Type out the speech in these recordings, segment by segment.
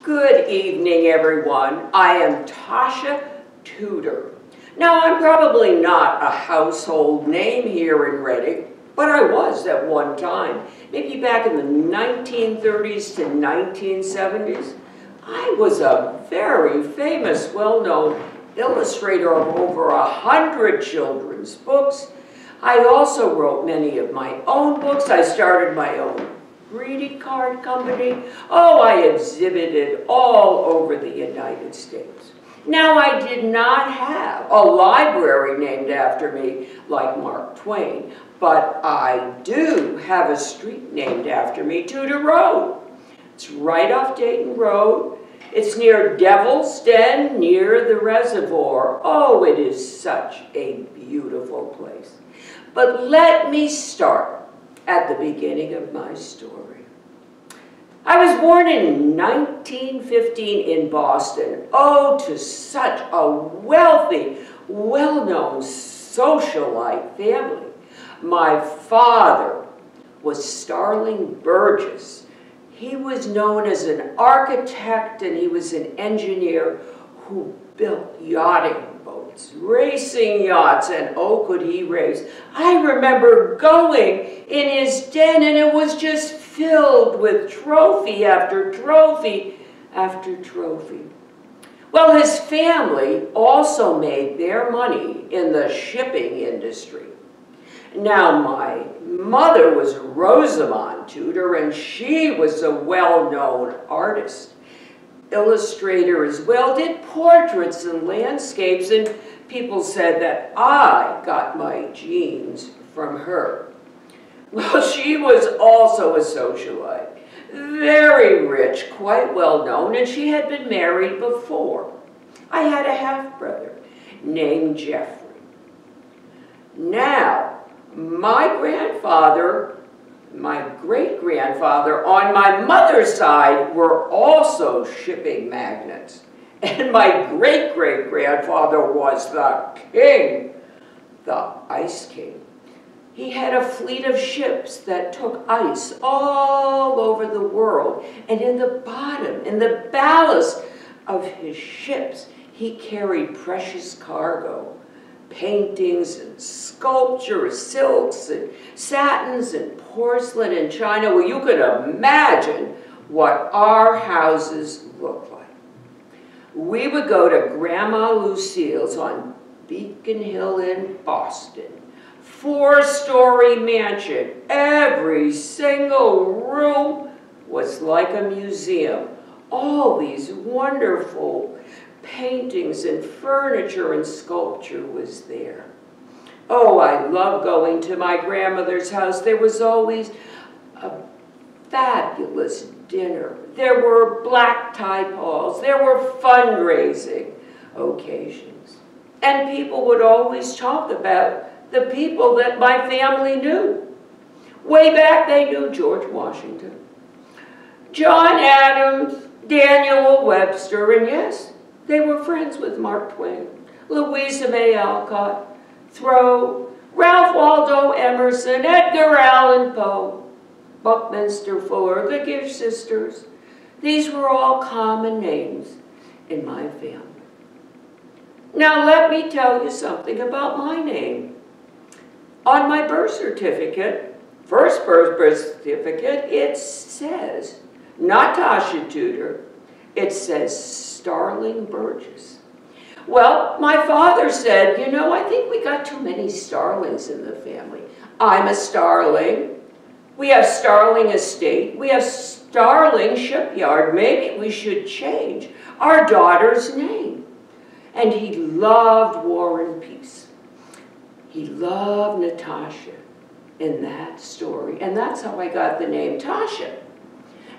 Good evening, everyone. I am Tasha Tudor. Now, I'm probably not a household name here in Reading, but I was at one time. Maybe back in the 1930s to 1970s. I was a very famous, well-known illustrator of over 100 children's books. I also wrote many of my own books. I started my own greeting card company. Oh, I exhibited all over the United States. Now, I did not have a library named after me like Mark Twain, but I do have a street named after me, Tudor Road. It's right off Dayton Road. It's near Devil's Den, near the reservoir. Oh, it is such a beautiful place. But let me start at the beginning of my story. I was born in 1915 in Boston. Oh, to such a wealthy, well-known socialite family. My father was Starling Burgess. He was known as an architect and he was an engineer who built yachting boats, racing yachts, and oh, could he race. I remember going in his den and it was just filled with trophy after trophy after trophy. Well, his family also made their money in the shipping industry. Now, my mother was Rosamond Tudor, and she was a well-known artist, illustrator as well, did portraits and landscapes, and people said that I got my genes from her. Well, she was also a socialite, very rich, quite well known, and she had been married before. I had a half-brother named Jeffrey. Now, my grandfather, my great-grandfather on my mother's side were also shipping magnates. And my great-great-grandfather was the king, the ice king. He had a fleet of ships that took ice all over the world. And in the bottom, in the ballast of his ships, he carried precious cargo. Paintings and sculptures, silks and satins and porcelain and china. Well, you could imagine what our houses looked like. We would go to Grandma Lucille's on Beacon Hill in Boston. 4-story mansion. Every single room was like a museum. All these wonderful paintings and furniture and sculpture was there. Oh, I love going to my grandmother's house. There was always a fabulous dinner. There were black tie balls. There were fundraising occasions. And people would always talk about the people that my family knew. Way back, they knew George Washington, John Adams, Daniel Webster, and yes, they were friends with Mark Twain, Louisa May Alcott, Thoreau, Ralph Waldo Emerson, Edgar Allan Poe, Buckminster Fuller, the Gish sisters. These were all common names in my family. Now let me tell you something about my name. On my birth certificate, first birth certificate, it says, not Tasha Tudor, it says Starling Burgess. Well, my father said, you know, I think we got too many Starlings in the family. I'm a Starling. We have Starling Estate. We have Starling Shipyard. Maybe we should change our daughter's name. And he loved War and Peace. He loved Natasha in that story. And that's how I got the name Tasha.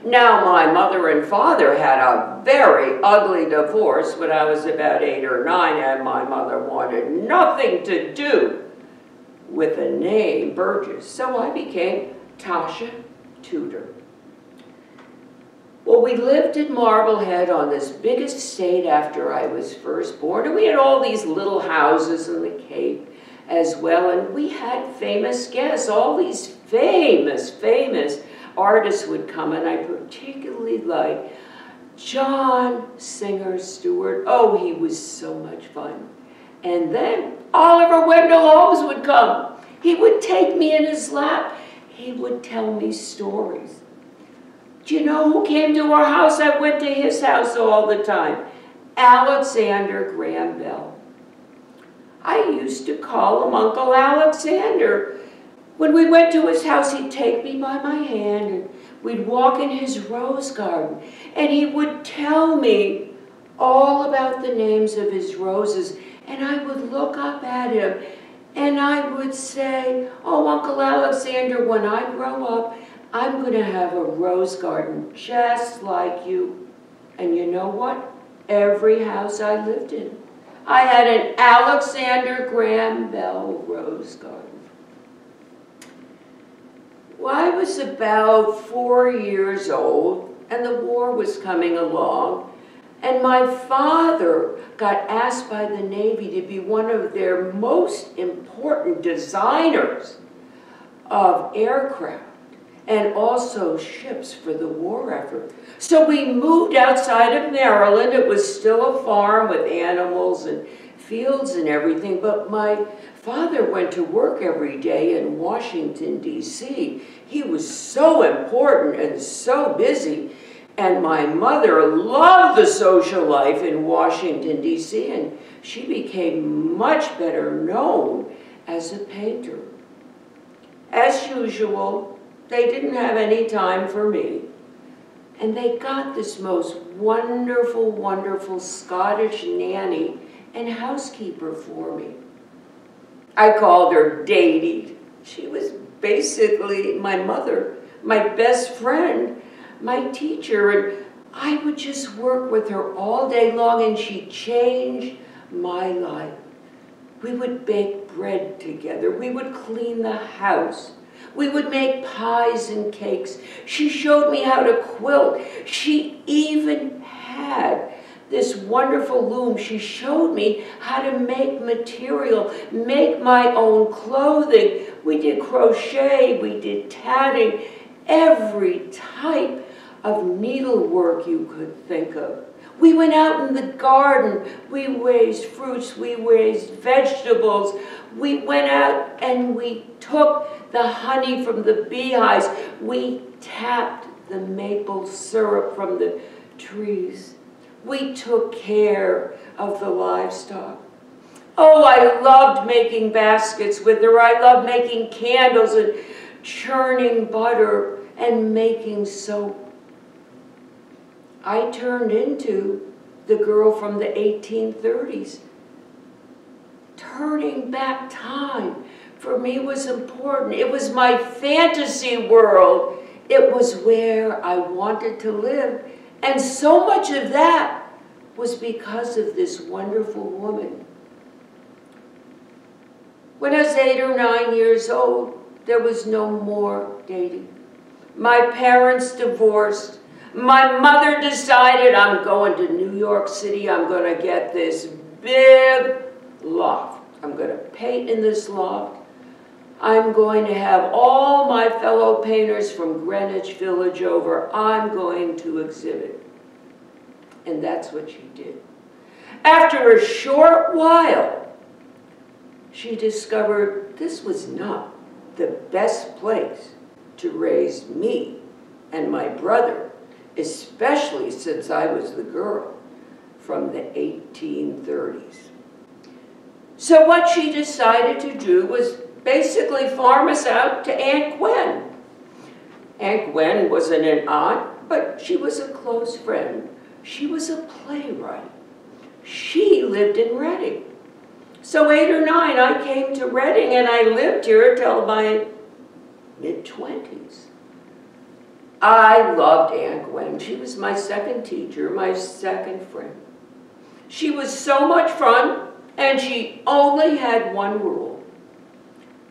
Now, my mother and father had a very ugly divorce when I was about 8 or 9, and my mother wanted nothing to do with the name Burgess. So I became Tasha Tudor. Well, we lived in Marblehead on this big estate after I was first born, and we had all these little houses in the Cape as well, and we had famous guests. All these famous artists would come, and I particularly liked John Singer Stewart. Oh, he was so much fun. And then Oliver Wendell Holmes would come. He would take me in his lap. He would tell me stories. Do you know who came to our house? I went to his house all the time. Alexander Graham Bell. I used to call him Uncle Alexander. When we went to his house, he'd take me by my hand and we'd walk in his rose garden. And he would tell me all about the names of his roses. And I would look up at him and I would say, oh, Uncle Alexander, when I grow up, I'm going to have a rose garden just like you. And you know what? Every house I lived in, I had an Alexander Graham Bell rose garden. Well, I was about 4 years old, and the war was coming along, and my father got asked by the Navy to be one of their most important designers of aircraft and also ships for the war effort. So we moved outside of Maryland. It was still a farm with animals and fields and everything, but my father went to work every day in Washington, D.C. He was so important and so busy, and my mother loved the social life in Washington, D.C., and she became much better known as a painter. As usual, they didn't have any time for me, and they got this most wonderful, wonderful Scottish nanny and housekeeper for me. I called her Dadie. She was basically my mother, my best friend, my teacher, and I would just work with her all day long, and she changed my life. We would bake bread together. We would clean the house. We would make pies and cakes. She showed me how to quilt. She even had this wonderful loom. She showed me how to make material, make my own clothing. We did crochet, we did tatting, every type of needlework you could think of. We went out in the garden. We raised fruits. We raised vegetables. We went out and we took the honey from the beehives. We tapped the maple syrup from the trees. We took care of the livestock. Oh, I loved making baskets with her. I loved making candles and churning butter and making soap. I turned into the girl from the 1830s. Turning back time for me was important. It was my fantasy world. It was where I wanted to live. And so much of that was because of this wonderful woman. When I was 8 or 9 years old, there was no more dating. My parents divorced. My mother decided, I'm going to New York City. I'm going to get this big loft. I'm going to paint in this loft. I'm going to have all my fellow painters from Greenwich Village over. I'm going to exhibit. And that's what she did. After a short while, she discovered this was not the best place to raise me and my brother, especially since I was the girl from the 1830s. So what she decided to do was basically farm us out to Aunt Gwen. Aunt Gwen wasn't an aunt, but she was a close friend. She was a playwright. She lived in Reading. So 8 or 9, I came to Reading, and I lived here till my mid-20s. I loved Aunt Gwen. She was my second teacher, my second friend. She was so much fun, and she only had one rule.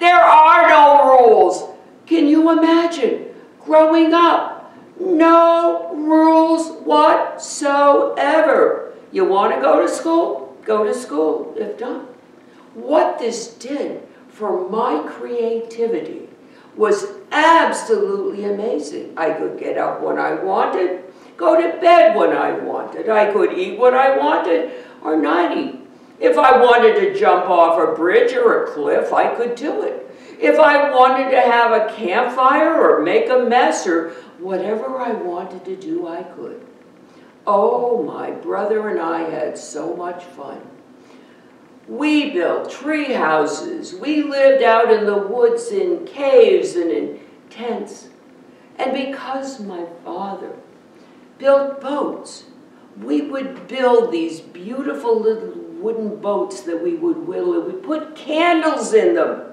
There are no rules. Can you imagine growing up? No rules whatsoever. You want to go to school? Go to school, if not. What this did for my creativity was absolutely amazing. I could get up when I wanted, go to bed when I wanted. I could eat what I wanted or not eat. If I wanted to jump off a bridge or a cliff, I could do it. If I wanted to have a campfire or make a mess or whatever I wanted to do, I could. Oh, my brother and I had so much fun. We built tree houses. We lived out in the woods in caves and in tents. And because my father built boats, we would build these beautiful little wooden boats that we would whittle, and we put candles in them.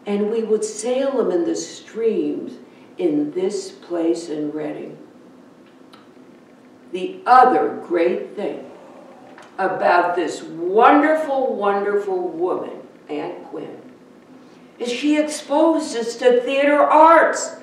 And we would sail them in the streams in this place in Reading. The other great thing about this wonderful, wonderful woman, Aunt Gwen, is she exposed us to theater arts.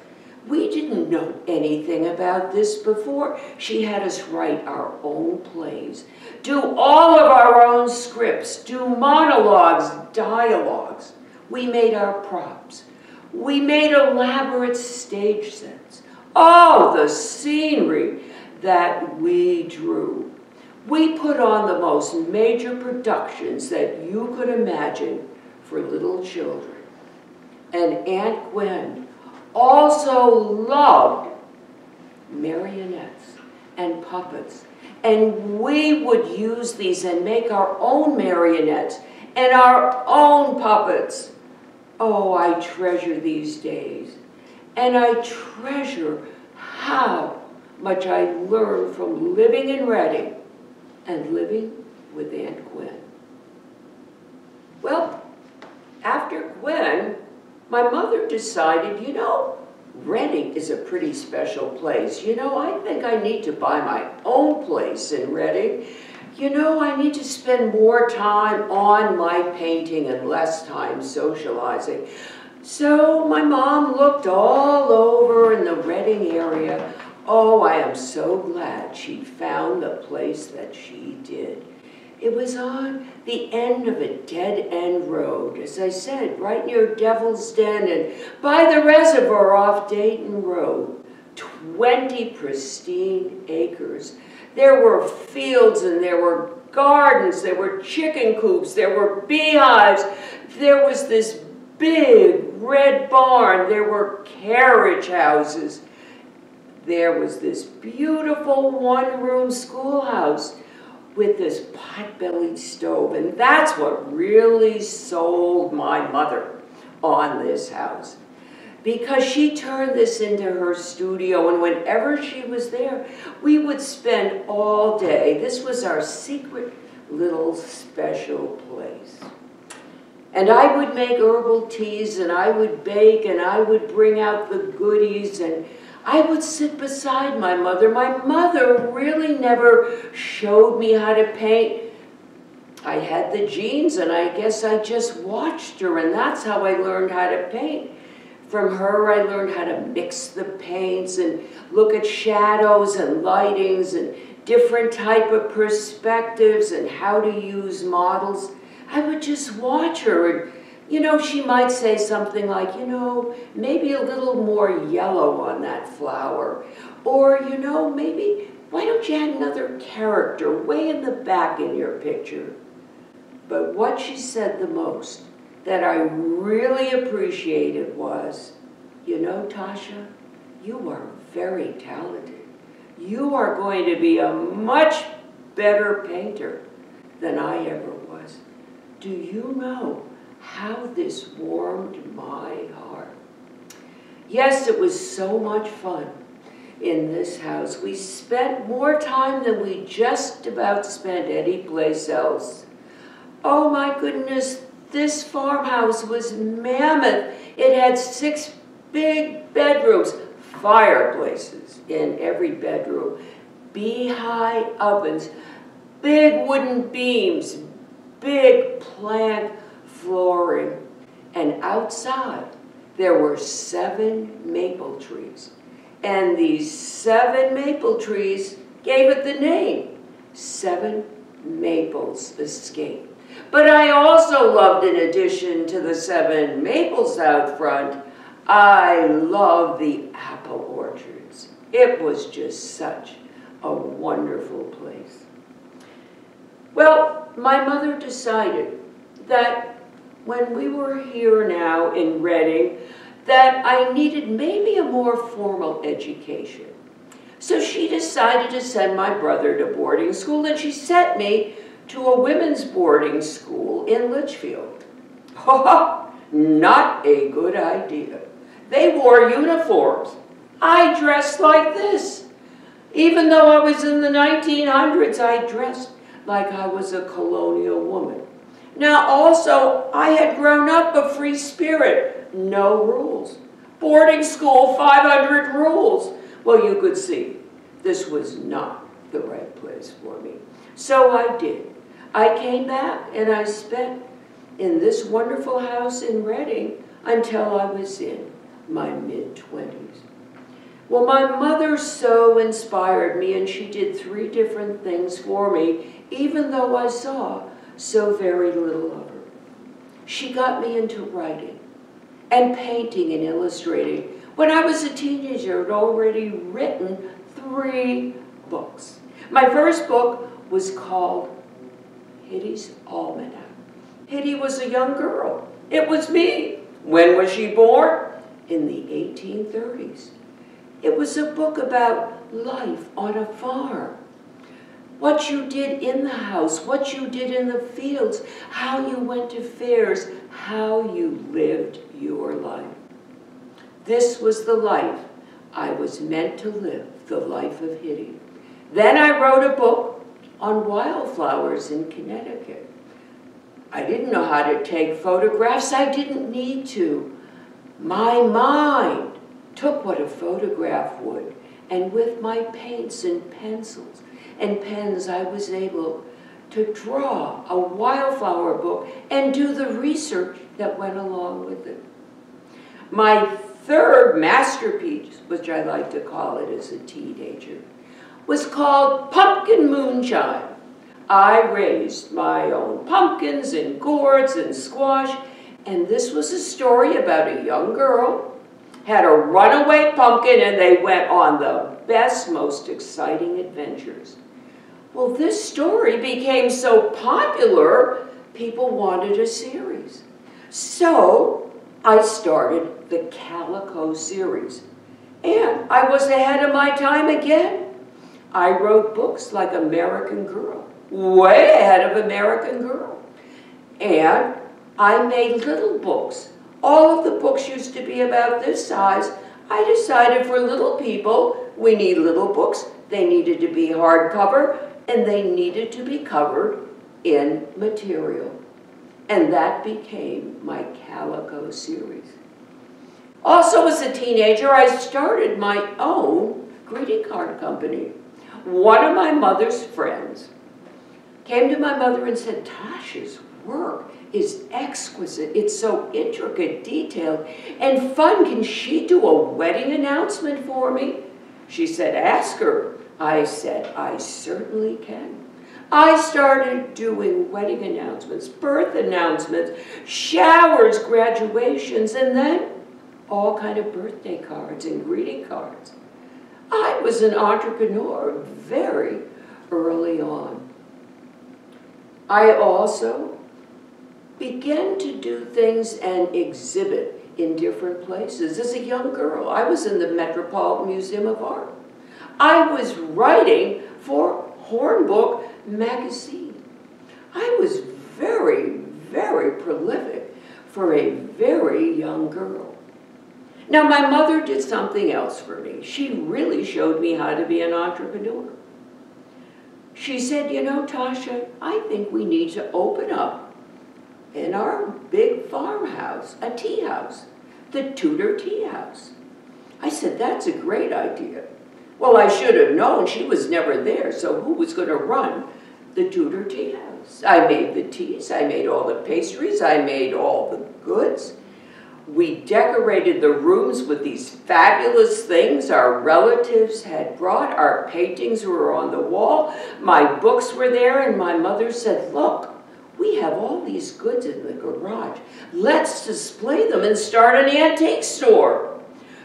We didn't know anything about this before. She had us write our own plays, do all of our own scripts, do monologues, dialogues. We made our props. We made elaborate stage sets. Oh, the scenery that we drew. We put on the most major productions that you could imagine for little children. And Aunt Gwen also loved marionettes and puppets. And we would use these and make our own marionettes and our own puppets. Oh, I treasure these days. And I treasure how much I learned from living in Reading and living with Aunt Gwen. Well, after Gwen, my mother decided, you know, Reading is a pretty special place. You know, I think I need to buy my own place in Reading. You know, I need to spend more time on my painting and less time socializing. So my mom looked all over in the Reading area. Oh, I am so glad she found the place that she did. It was on the end of a dead-end road, as I said, right near Devil's Den and by the reservoir off Dayton Road. 20 pristine acres. There were fields and there were gardens, there were chicken coops, there were beehives, there was this big red barn, there were carriage houses. There was this beautiful one-room schoolhouse with this pot-bellied stove, and that's what really sold my mother on this house. Because she turned this into her studio, and whenever she was there, we would spend all day. This was our secret little special place. And I would make herbal teas, and I would bake, and I would bring out the goodies, and I would sit beside my mother. My mother really never showed me how to paint. I had the genes, and I guess I just watched her, and that's how I learned how to paint. From her, I learned how to mix the paints and look at shadows and lightings and different type of perspectives and how to use models. I would just watch her, and you know, she might say something like, you know, maybe a little more yellow on that flower. Or, you know, maybe, why don't you add another character way in the back in your picture? But what she said the most that I really appreciated was, you know, Tasha, you are very talented. You are going to be a much better painter than I ever was. Do you know how this warmed my heart? Yes, it was so much fun in this house. We spent more time than we just about spent anyplace else. Oh my goodness, this farmhouse was mammoth. It had 6 big bedrooms, fireplaces in every bedroom, bee-high ovens, big wooden beams, big plank flooring, and outside there were 7 maple trees. And these 7 maple trees gave it the name, 7 Maples Escape. But I also loved, in addition to the 7 maples out front, I loved the apple orchards. It was just such a wonderful place. Well, my mother decided that when we were here now in Reading, that I needed maybe a more formal education. So she decided to send my brother to boarding school, and she sent me to a women's boarding school in Litchfield. Not a good idea. They wore uniforms. I dressed like this. Even though I was in the 1900s, I dressed like I was a colonial woman. Now also, I had grown up a free spirit, no rules. Boarding school, 500 rules. Well, you could see, this was not the right place for me. So I did. I came back and I spent in this wonderful house in Reading until I was in my mid-20s. Well, my mother so inspired me, and she did 3 different things for me, even though I saw so very little of her. She got me into writing and painting and illustrating. When I was a teenager, I had already written 3 books. My first book was called Hitty's Almanac. Hitty was a young girl. It was me. When was she born? In the 1830s. It was a book about life on a farm. What you did in the house, what you did in the fields, how you went to fairs, how you lived your life. This was the life I was meant to live, the life of Hitty. Then I wrote a book on wildflowers in Connecticut. I didn't know how to take photographs. I didn't need to. My mind took what a photograph would, and with my paints and pencils and pens, I was able to draw a wildflower book and do the research that went along with it. My third masterpiece, which I like to call it as a teenager, was called Pumpkin Moonshine. I raised my own pumpkins and gourds and squash, and this was a story about a young girl had a runaway pumpkin, and they went on the best, most exciting adventures. Well, this story became so popular, people wanted a series. So I started the Calico series. And I was ahead of my time again. I wrote books like American Girl, way ahead of American Girl. And I made little books. All of the books used to be about this size. I decided for little people, we need little books. They needed to be hardcover, and they needed to be covered in material. And that became my Calico series. Also, as a teenager, I started my own greeting card company. One of my mother's friends came to my mother and said, Tasha's work is exquisite. It's so intricate, detailed, and fun. Can she do a wedding announcement for me? She said, ask her. I said, I certainly can. I started doing wedding announcements, birth announcements, showers, graduations, and then all kind of birthday cards and greeting cards. I was an entrepreneur very early on. I also began to do things and exhibit in different places. As a young girl, I was in the Metropolitan Museum of Art. I was writing for Hornbook magazine. I was very, very prolific for a very young girl. Now, my mother did something else for me. She really showed me how to be an entrepreneur. She said, you know, Tasha, I think we need to open up in our big farmhouse, a tea house, the Tudor Tea House. I said, that's a great idea. Well, I should have known. She was never there, so who was going to run the Tudor Tea House? I made the teas, I made all the pastries, I made all the goods. We decorated the rooms with these fabulous things our relatives had brought. Our paintings were on the wall. My books were there, and my mother said, look, we have all these goods in the garage. Let's display them and start an antique store.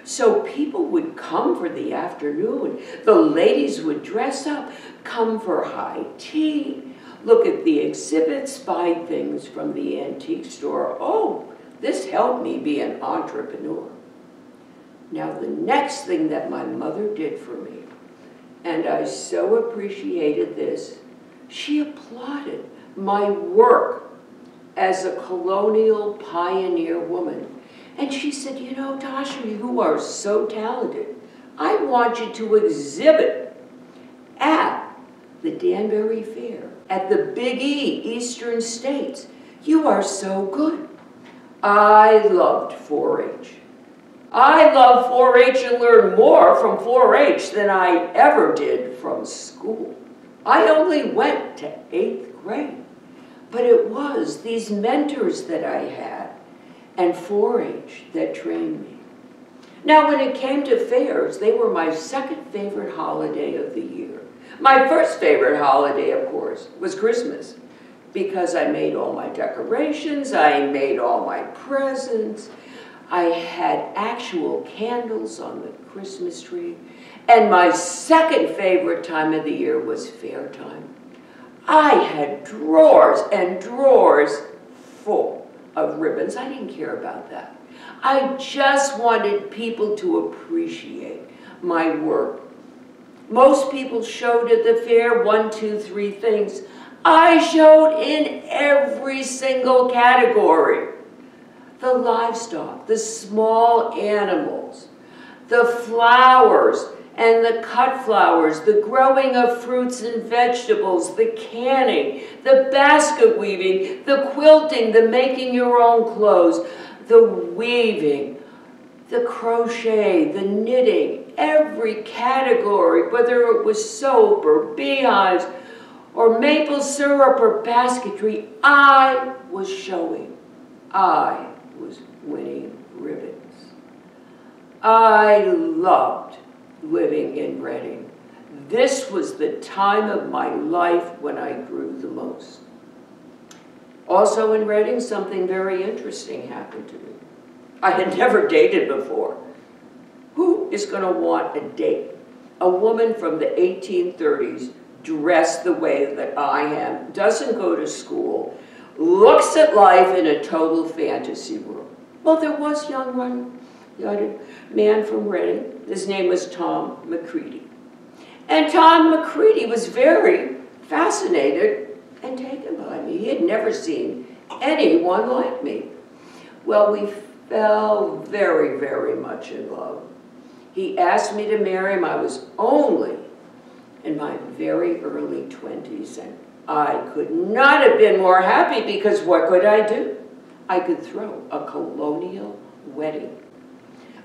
So people would come for the afternoon. The ladies would dress up, come for high tea, look at the exhibits, buy things from the antique store. Oh, this helped me be an entrepreneur. Now, the next thing that my mother did for me, and I so appreciated this, she applauded my work as a colonial pioneer woman. And she said, you know, Tasha, you are so talented. I want you to exhibit at the Danbury Fair, at the Big E, Eastern States. You are so good. I loved 4-H. I love 4-H and learned more from 4-H than I ever did from school. I only went to 8th grade, but it was these mentors that I had and 4-H that trained me. Now, when it came to fairs, they were my second favorite holiday of the year. My first favorite holiday, of course, was Christmas, because I made all my decorations, I made all my presents, I had actual candles on the Christmas tree, and my second favorite time of the year was fair time. I had drawers and drawers full of ribbons. I didn't care about that. I just wanted people to appreciate my work. Most people showed at the fair 1, 2, 3 things. I showed in every single category. The livestock, the small animals, the flowers and the cut flowers, the growing of fruits and vegetables, the canning, the basket weaving, the quilting, the making your own clothes, the weaving, the crochet, the knitting, every category, whether it was soap or beehives or maple syrup or basketry, I was showing. I was winning ribbons. I loved living in Reading. This was the time of my life when I grew the most. Also in Reading, something very interesting happened to me. I had never dated before. Who is going to want a date? A woman from the 1830s, dressed the way that I am, doesn't go to school, looks at life in a total fantasy world. Well, there was young man from Reading. His name was Tom McCready. And Tom McCready was very fascinated and taken by me. He had never seen anyone like me. Well, we fell very, very much in love. He asked me to marry him. I was only in my very early 20s, and I could not have been more happy, because what could I do? I could throw a colonial wedding.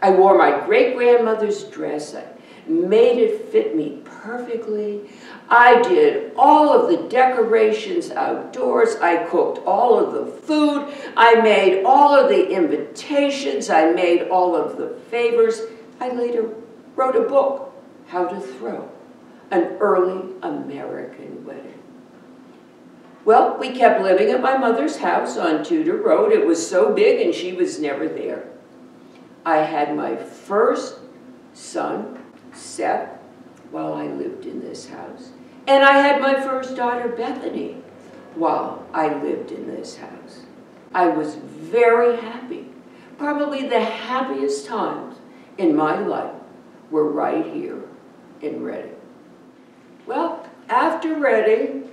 I wore my great-grandmother's dress. I made it fit me perfectly. I did all of the decorations outdoors. I cooked all of the food. I made all of the invitations. I made all of the favors. I later wrote a book, How to Throw an Early American Wedding. Well, we kept living at my mother's house on Tudor Road. It was so big and she was never there. I had my first son, Seth, while I lived in this house. And I had my first daughter, Bethany, while I lived in this house. I was very happy. Probably the happiest times in my life were right here in Reading. Well, after Reading,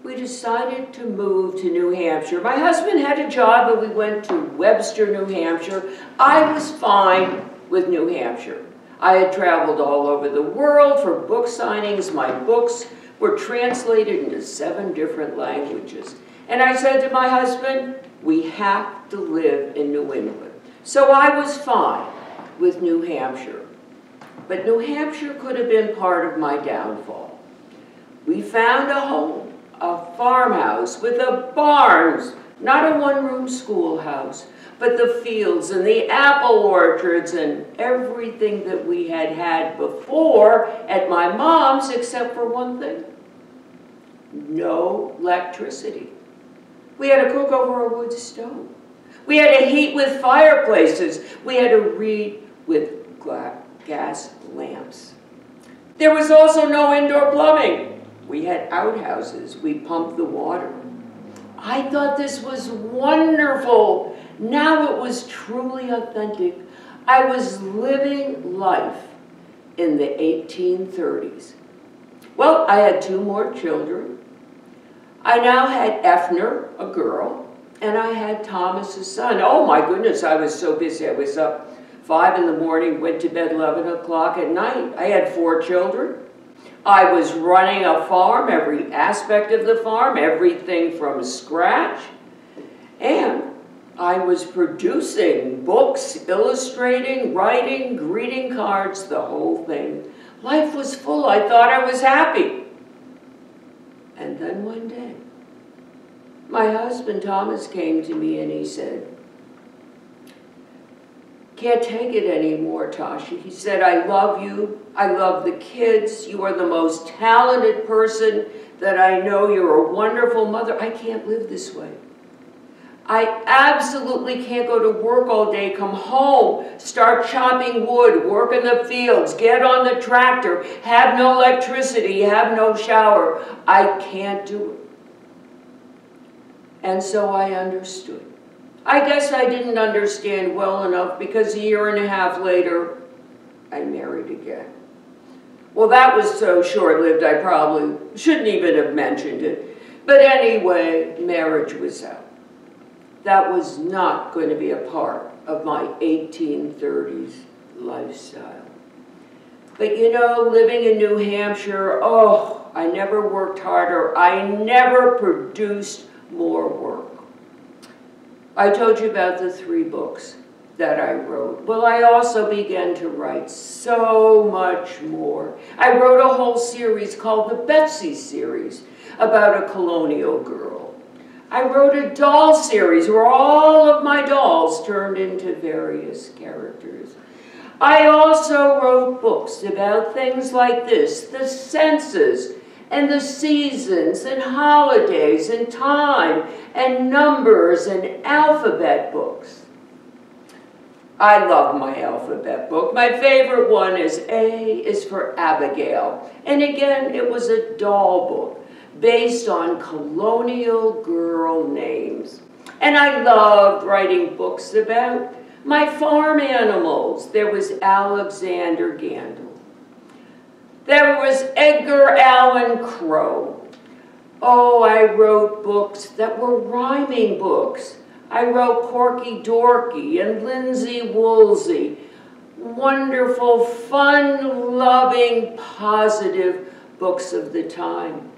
we decided to move to New Hampshire. My husband had a job, and we went to Webster, New Hampshire. I was fine with New Hampshire. I had traveled all over the world for book signings. My books were translated into 7 different languages. And I said to my husband, we have to live in New England. So I was fine with New Hampshire. But New Hampshire could have been part of my downfall. We found a home, a farmhouse with a barns, not a one-room schoolhouse, but the fields and the apple orchards and everything that we had had before at my mom's, except for one thing: no electricity. We had to cook over a wood stove. We had to heat with fireplaces. We had to read with gas lamps. There was also no indoor plumbing. We had outhouses. We pumped the water. I thought this was wonderful. Now it was truly authentic. I was living life in the 1830s. Well, I had 2 more children. I now had Efner, a girl, and I had Thomas, a son. Oh my goodness, I was so busy. I was up 5 in the morning, went to bed 11 o'clock at night. I had 4 children. I was running a farm, every aspect of the farm, everything from scratch. And I was producing books, illustrating, writing, greeting cards, the whole thing. Life was full. I thought I was happy. And then one day, my husband Thomas came to me and he said, "Can't take it anymore, Tasha." He said, "I love you. I love the kids. You are the most talented person that I know. You're a wonderful mother. I can't live this way. I absolutely can't go to work all day, come home, start chopping wood, work in the fields, get on the tractor, have no electricity, have no shower. I can't do it." And so I understood. I guess I didn't understand well enough because a year and a half later, I married again. Well, that was so short-lived I probably shouldn't even have mentioned it. But anyway, marriage was out. That was not going to be a part of my 1830s lifestyle. But you know, living in New Hampshire, oh, I never worked harder. I never produced more work. I told you about the 3 books that I wrote. Well, I also began to write so much more. I wrote a whole series called the Betsy series about a colonial girl. I wrote a doll series where all of my dolls turned into various characters. I also wrote books about things like this, the senses and the seasons and holidays and time and numbers and alphabet books. I love my alphabet book. My favorite one is A is for Abigail. And again, it was a doll book based on colonial girl names. And I loved writing books about my farm animals. There was Alexander Gandil. There was Edgar Allan Crow. Oh, I wrote books that were rhyming books. I wrote Corgi Dorky and Lindsay Woolsey. Wonderful, fun-loving, positive books of the time.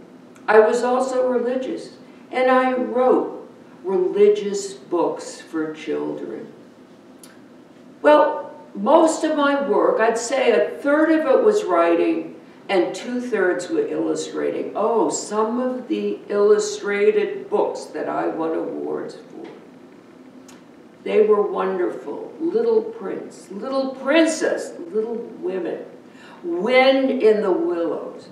I was also religious, and I wrote religious books for children. Well, most of my work, I'd say 1/3 of it was writing and 2/3 were illustrating. Oh, some of the illustrated books that I won awards for. They were wonderful. Little Prince, Little Princess, Little Women, Wind in the Willows,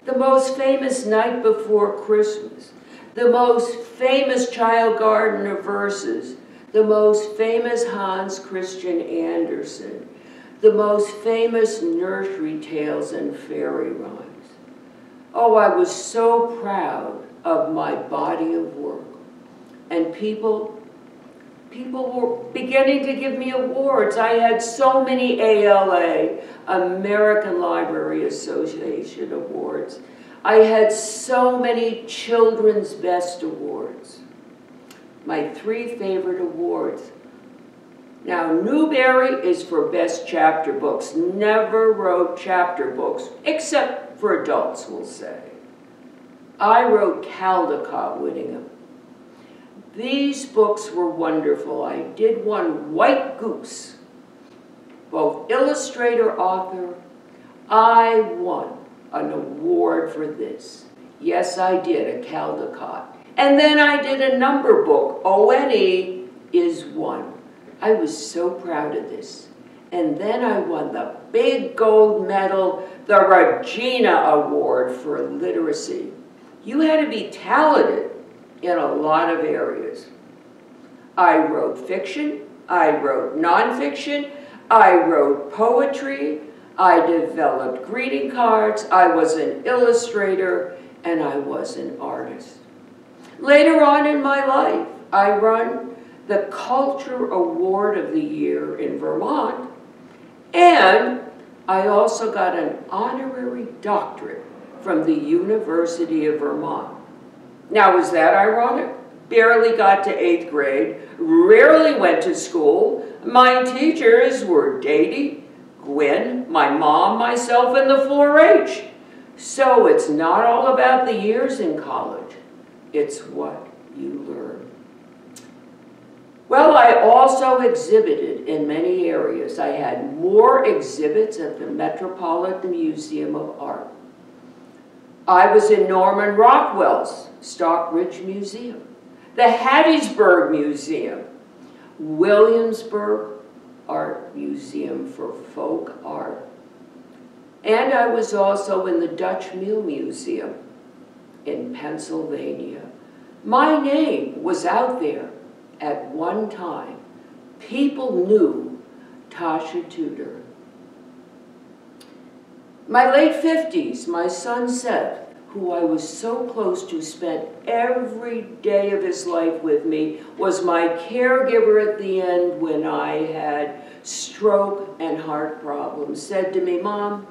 the most famous Night Before Christmas, the most famous Child Garden of Verses, the most famous Hans Christian Andersen, the most famous nursery tales and fairy rhymes. Oh, I was so proud of my body of work. And people were beginning to give me awards. I had so many ALA, American Library Association awards. I had so many Children's Best Awards. My 3 favorite awards. Now, Newbery is for best chapter books. Never wrote chapter books, except for adults, we'll say. I wrote Caldecott winning them. These books were wonderful. I did one, White Goose, both illustrator, author. I won an award for this. Yes, I did, a Caldecott. And then I did a number book, ONE is 1. I was so proud of this. And then I won the big gold medal, the Regina Award for literacy. You had to be talented in a lot of areas. I wrote fiction, I wrote nonfiction, I wrote poetry, I developed greeting cards, I was an illustrator, and I was an artist. Later on in my life, I won the Culture Award of the Year in Vermont, and I also got an honorary doctorate from the University of Vermont. Now, is that ironic? Barely got to 8th grade, rarely went to school. My teachers were Daddy, Gwen, my mom, myself, and the 4-H. So it's not all about the years in college. It's what you learn. Well, I also exhibited in many areas. I had more exhibits at the Metropolitan Museum of Art. I was in Norman Rockwell's Stockbridge Museum, the Hattiesburg Museum, Williamsburg Art Museum for Folk Art. And I was also in the Dutch Mill Museum in Pennsylvania. My name was out there at one time. People knew Tasha Tudor. My late 50s, my son Seth, who I was so close to, spent every day of his life with me, was my caregiver at the end when I had stroke and heart problems, said to me, "Mom,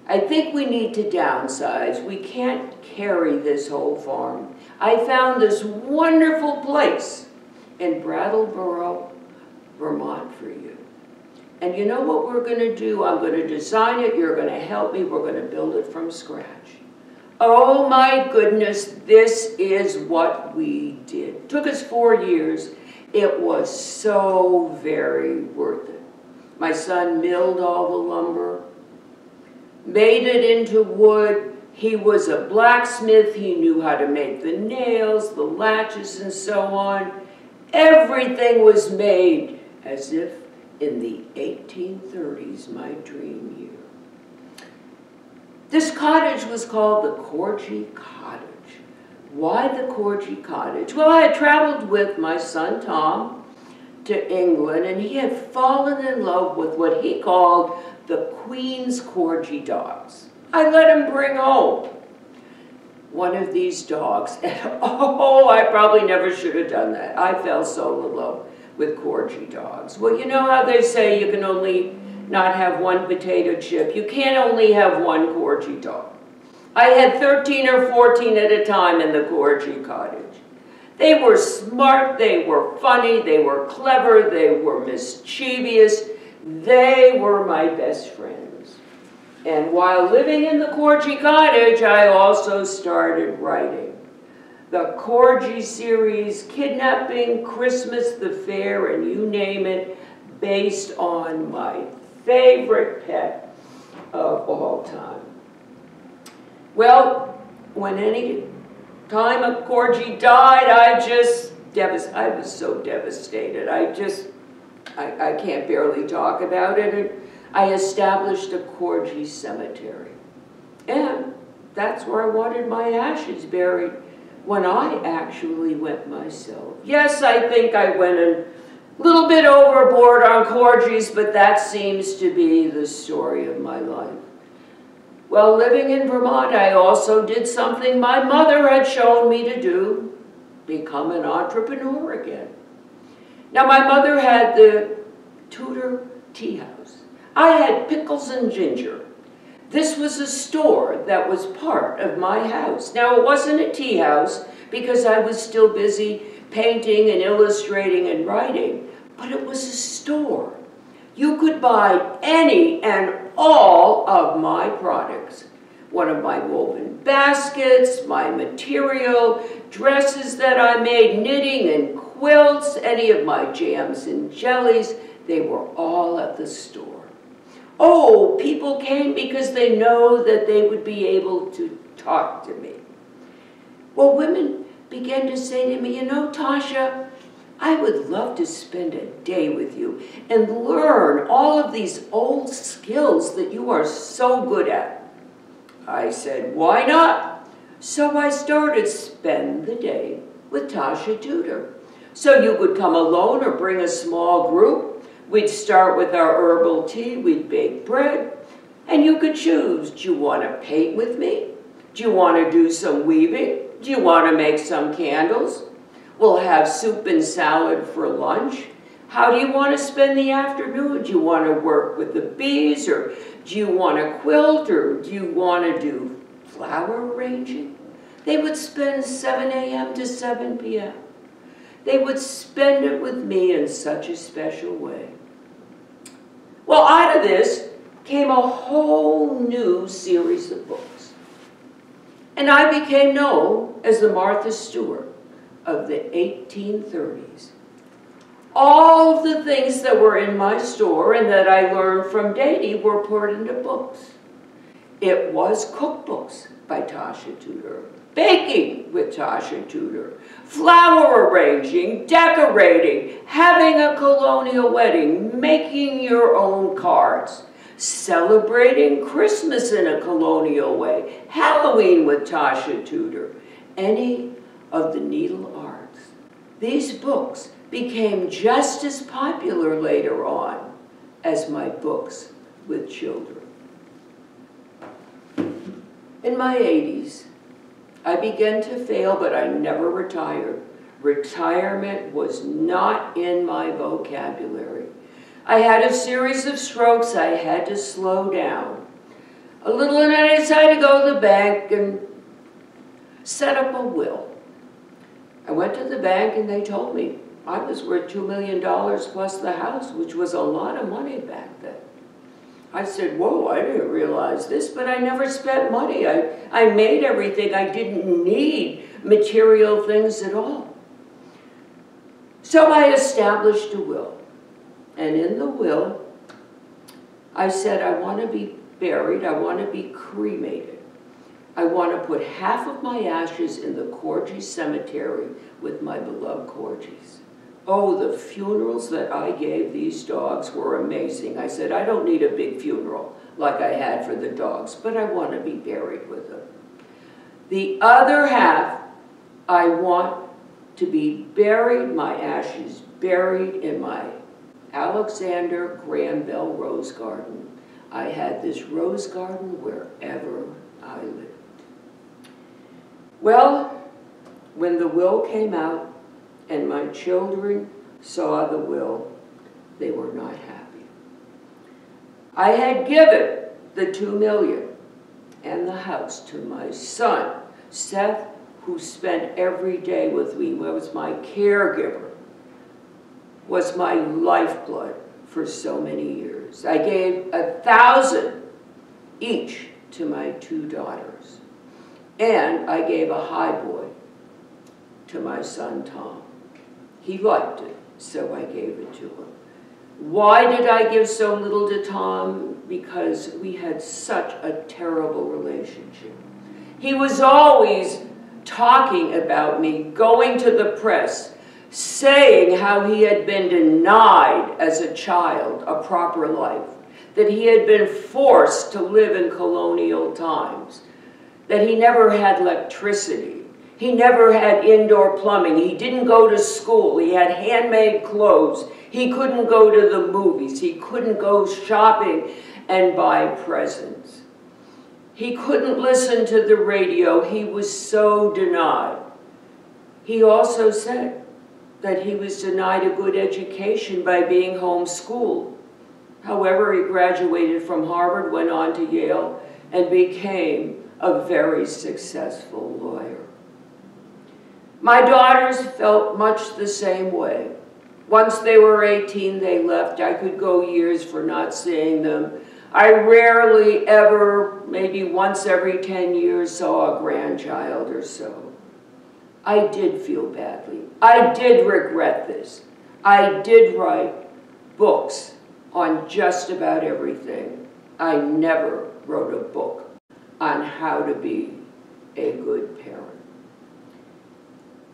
I think we need to downsize. We can't carry this whole farm. I found this wonderful place in Brattleboro, Vermont for you. And you know what we're going to do? I'm going to design it. You're going to help me. We're going to build it from scratch." Oh my goodness, this is what we did. It took us 4 years. It was so very worth it. My son milled all the lumber, made it into wood. He was a blacksmith. He knew how to make the nails, the latches, and so on. Everything was made as if in the 1830s, my dream year. This cottage was called the Corgi Cottage. Why the Corgi Cottage? Well, I had traveled with my son Tom to England, and he had fallen in love with what he called the Queen's Corgi Dogs. I let him bring home one of these dogs, and oh, I probably never should have done that. I fell so in love with Corgi Dogs. Well, you know how they say you can only not have one potato chip. You can't only have one Corgi dog. I had 13 or 14 at a time in the Corgi Cottage. They were smart, they were funny, they were clever, they were mischievous. They were my best friends. And while living in the Corgi Cottage, I also started writing. The Corgi series, Kidnapping, Christmas, the Fair, and you name it, based on my favorite pet of all time. Well, when any time a Corgi died, I was so devastated. I can't barely talk about it. And I established a Corgi Cemetery. And that's where I wanted my ashes buried when I actually went myself. Yes, I think I went a little bit overboard on Corgis, but that seems to be the story of my life. Well, living in Vermont, I also did something my mother had shown me to do, become an entrepreneur again. Now, my mother had the Tudor Tea House. I had pickles and ginger. This was a store that was part of my house. Now, it wasn't a tea house because I was still busy painting and illustrating and writing, but it was a store. You could buy any and all of my products. One of my woven baskets, my material, dresses that I made, knitting and quilts, any of my jams and jellies, they were all at the store. Oh, people came because they know that they would be able to talk to me. Well, women began to say to me, "You know, Tasha, I would love to spend a day with you and learn all of these old skills that you are so good at." I said, "Why not?" So I started Spend the Day with Tasha Tudor. So you could come alone or bring a small group. We'd start with our herbal tea, we'd bake bread, and you could choose. Do you want to paint with me? Do you want to do some weaving? Do you want to make some candles? We'll have soup and salad for lunch. How do you want to spend the afternoon? Do you want to work with the bees, or do you want to quilt, or do you want to do flower arranging? They would spend 7 a.m. to 7 p.m. They would spend it with me in such a special way. Well, out of this came a whole new series of books. And I became known as the Martha Stewart of the 1830s. All of the things that were in my store and that I learned from Daddy were poured into books. It was cookbooks by Tasha Tudor, baking with Tasha Tudor, flower arranging, decorating, having a colonial wedding, making your own cards, celebrating Christmas in a colonial way, Halloween with Tasha Tudor, any of the needle arts. These books became just as popular later on as my books with children. In my 80s, I began to fail, but I never retired. Retirement was not in my vocabulary. I had a series of strokes. I had to slow down a little, and I decided to go to the bank and set up a will. I went to the bank and they told me I was worth $2 million plus the house, which was a lot of money back then. I said, whoa, I didn't realize this, but I never spent money. I made everything. I didn't need material things at all. So I established a will. And in the will, I said, I want to be buried. I want to be cremated. I want to put half of my ashes in the Corgi Cemetery with my beloved Corgis. Oh, the funerals that I gave these dogs were amazing. I said, I don't need a big funeral like I had for the dogs, but I want to be buried with them. The other half, I want to be buried, my ashes buried in my Alexander Graham Bell rose garden. I had this rose garden wherever I lived. Well, when the will came out and my children saw the will, they were not happy. I had given the $2 million and the house to my son, Seth, who spent every day with me, was my caregiver, was my lifeblood for so many years. I gave $1,000 each to my 2 daughters. And I gave a highboy to my son, Tom. He liked it, so I gave it to him. Why did I give so little to Tom? Because we had such a terrible relationship. He was always talking about me, going to the press, saying how he had been denied as a child a proper life, that he had been forced to live in colonial times, that he never had electricity. He never had indoor plumbing. He didn't go to school. He had handmade clothes. He couldn't go to the movies. He couldn't go shopping and buy presents. He couldn't listen to the radio. He was so denied. He also said that he was denied a good education by being homeschooled. However, he graduated from Harvard, went on to Yale, and became a very successful lawyer. My daughters felt much the same way. Once they were 18, they left. I could go years for not seeing them. I rarely ever, maybe once every 10 years, saw a grandchild or so. I did feel badly. I did regret this. I did write books on just about everything. I never wrote a book on how to be a good parent.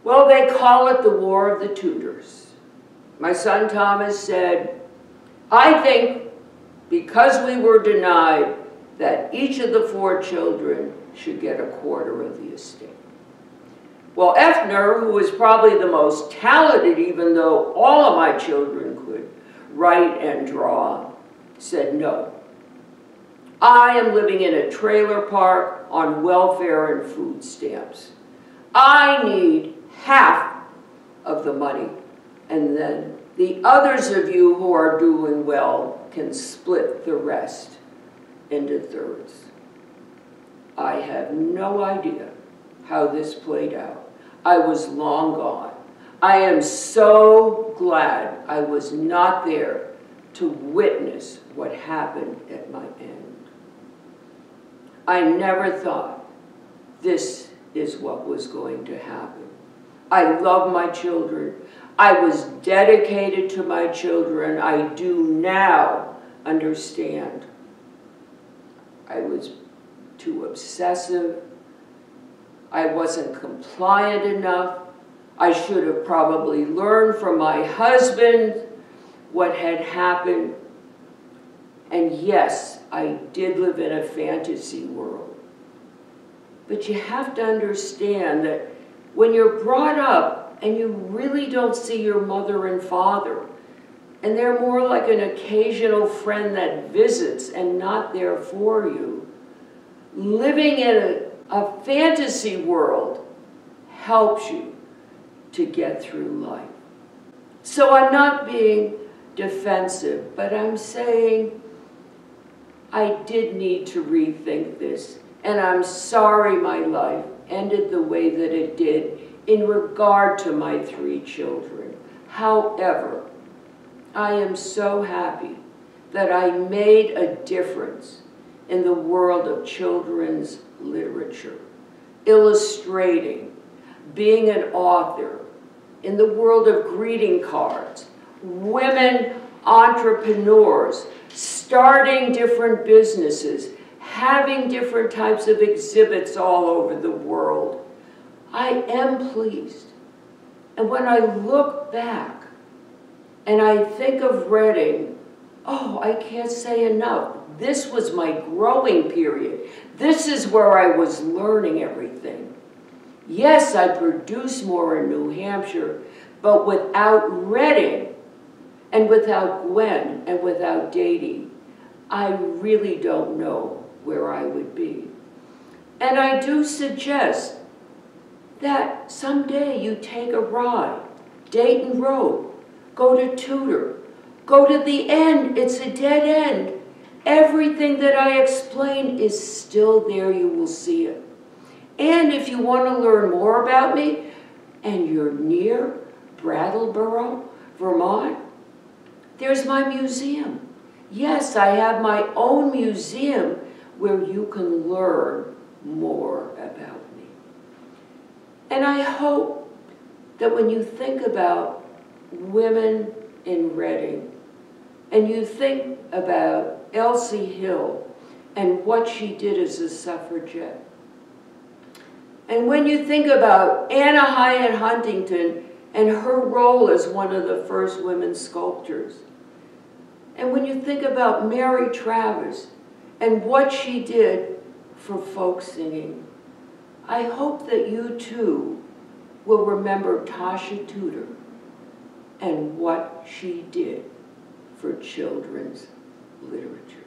Well, they call it the War of the Tudors. My son Thomas said, I think because we were denied that each of the 4 children should get 1/4 of the estate. Well, Effner, who was probably the most talented, even though all of my children could write and draw, said no. I am living in a trailer park on welfare and food stamps. I need half of the money, and then the others of you who are doing well can split the rest into thirds. I have no idea how this played out. I was long gone. I am so glad I was not there to witness what happened at my end. I never thought this is what was going to happen. I love my children. I was dedicated to my children. I do now understand. I was too obsessive. I wasn't compliant enough. I should have probably learned from my husband what had happened. And yes, I did live in a fantasy world. But you have to understand that when you're brought up and you really don't see your mother and father, and they're more like an occasional friend that visits and not there for you, living in a fantasy world helps you to get through life. So I'm not being defensive, but I'm saying I did need to rethink this, and I'm sorry my life ended the way that it did in regard to my 3 children. However, I am so happy that I made a difference in the world of children's literature, illustrating, being an author, in the world of greeting cards, women entrepreneurs, starting different businesses, having different types of exhibits all over the world. I am pleased. And when I look back and I think of Reading, oh, I can't say enough. This was my growing period. This is where I was learning everything. Yes, I produced more in New Hampshire, but without Reading, and without Gwen, and without Dady, I really don't know where I would be. And I do suggest that someday you take a ride, Dayton Road, go to Tudor, go to the end, it's a dead end. Everything that I explained is still there, you will see it. And if you want to learn more about me, and you're near Brattleboro, Vermont, there's my museum. Yes, I have my own museum where you can learn more about me. And I hope that when you think about women in Reading, and you think about Elsie Hill and what she did as a suffragette, and when you think about Anna Hyatt Huntington and her role as one of the first women sculptors, and when you think about Mary Travers and what she did for folk singing, I hope that you too will remember Tasha Tudor and what she did for children's literature.